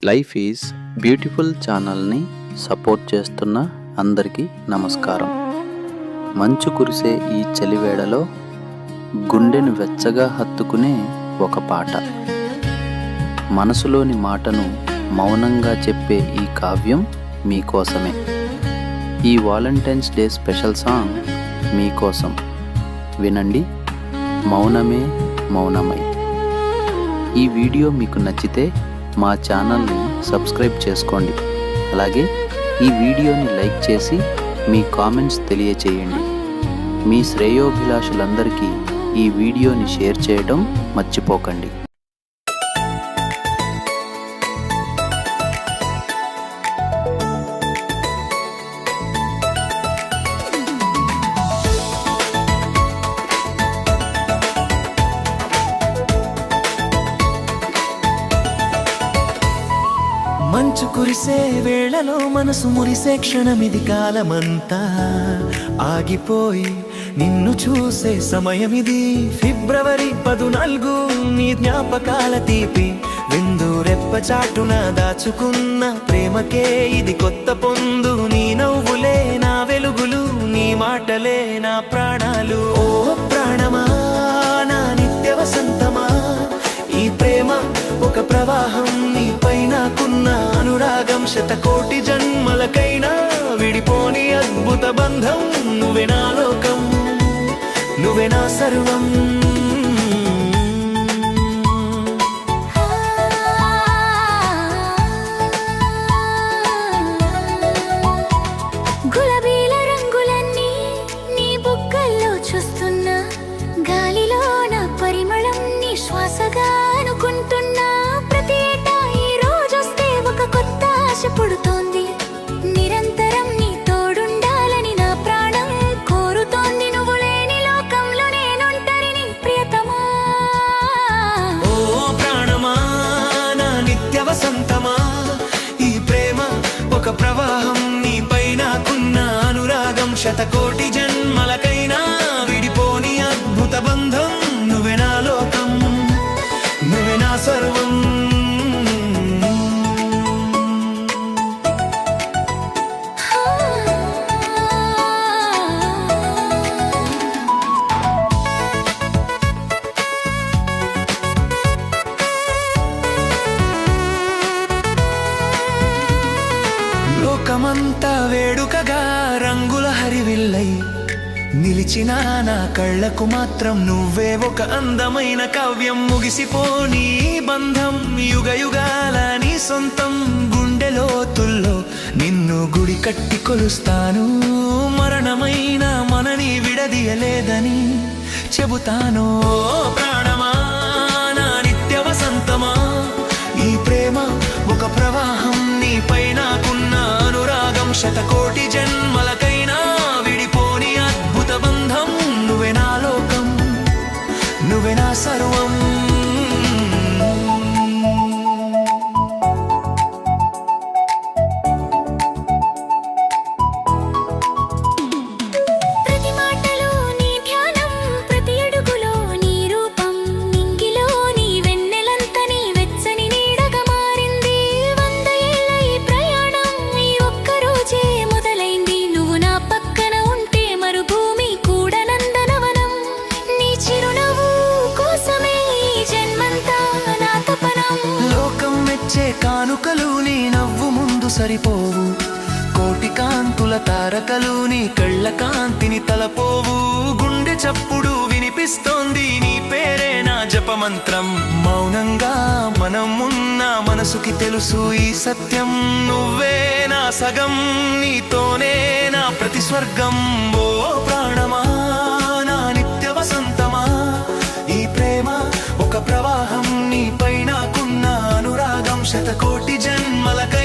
Life is beautiful ఛానల్ని support చేస్తున్న అందరికీ నమస్కారం. మంచు కురిసే ఈ చలివేళలో గుండెను వెచ్చగా హత్తుకునే ఒక పాట, మనసులోని మాటను మౌనంగా చెప్పే ఈ కావ్యం మీకోసమే. ఈ వాలంటైన్స్ డే స్పెషల్ సాంగ్ మీకోసం. వినండి, మౌనమే మౌనమై. ఈ వీడియో మీకు నచ్చితే మా ఛానల్ని సబ్స్క్రైబ్ చేసుకోండి. అలాగే ఈ వీడియోని లైక్ చేసి మీ కామెంట్స్ తెలియచేయండి. మీ శ్రేయోభిలాషులందరికీ ఈ వీడియోని షేర్ చేయడం మర్చిపోకండి. మంచు కురిసే వేళలో మనసు మురిసే క్షణమిది, కాలమంతా ఆగిపోయి నిన్ను చూసే సమయమిది. ఫిబ్రవరి 14 నీ జ్ఞాపకాల తీపి విందు, రెప్ప చాటున దాచుకున్న ప్రేమకే ఇది కొత్త పొందు. నీ నవ్వులే నా వెలుగులు, నీ మాటలే నా ప్రాణాలు. ఓ ప్రాణమా, నా నిత్య వసంతమా, ఈ ప్రేమ ఒక ప్రవాహం, నీపై నాకున్న అనురాగం శతకోటి జన్మలకైనా విడిపోని అద్భుత బంధం. నువ్వే నా లోకం, నువ్వే నా సర్వం. గులాబీల రంగులన్నీ నీ బుగ్గల్లో చూస్తున్నా, గాలిలో నా పరిమళం నీ శ్వాసగా అనుకుంటున్నా. ప్రతి ఏటా ఈ రోజొస్తే ఒక కొత్త ఆశ పుడుతోంది. నిరంతరం నీ తోడుండాలని నా ప్రాణం కోరుతోంది. నువ్వు లేని లోకంలో నేనుంటరిని ప్రియతమా. ఓ ప్రాణమా, నా నిత్య వసంతమా, ఈ ప్రేమ ఒక ప్రవాహం, నీపై నాకున్న అనురాగం శతకోటి జన్మలకైనా విడిపోని అద్భుత బంధం. నువ్వే నా లోకం, నువ్వే నా సర్వం. లోకమంతా వేడుకగా రంగుల హరివిల్లై నిలిచిన నా కళ్ళకు మాత్రం నువ్వే ఒక అందమైన కావ్యం. ముగిసిపోని బంధం, యుగ యుగాల నీ సొంతం. గుండెలో తుల్లో నిన్ను గుడి కట్టి కొలుస్తాను. మరణమైన మనని విడదీయలేదని చెబుతాను. ప్రాణమా, నా నిత్య వసంతమా, ఈ ప్రేమ ఒక ప్రవాహం, నీపై నాకున్న అనురాగం శతకోటి జన్మలకైనా విడిపోని అద్భుత బంధం. నువ్వే నా లోకం, నువ్వే నా సర్వం. ప్రతి మాటలో నీ ధ్యానం, ప్రతి అడుగులో నీ రూపం. నింగిలో నీ వెన్నెలంత నీ వెచ్చని నీడగా మారింది. 100 ఏళ్ల ఈ ప్రయాణం ఈ ఒక్క రోజే మొదలైంది. నువ్వు నా పక్కన ఉంటే మరుభూమి కూడా నందనవనం. నీ చిరునవ్వు కోసమే ఈ జన్మంతా నా తపనం. లోకం మెచ్చే కానుకలు నీ నవ్వు ముందు సరిపోవు. కోటి కాంతుల తారకలు నీ కళ్ళ కాంతిని తలపోవు. గుండె చప్పుడు వినిపిస్తోంది, నీ పేరే నా జపమంత్రం. మౌనంగా మనం ఉన్న మనసుకి తెలుసు ఈ సత్యం. నువ్వే నా సగం, నీతోనే నా ప్రతి స్వర్గం. ఓ ప్రాణమా, నా నిత్య వసంతమా, ఈ ప్రేమ ఒక ప్రవాహం, నీపై నాకున్న అనురాగం శతకోటి జన్మలకై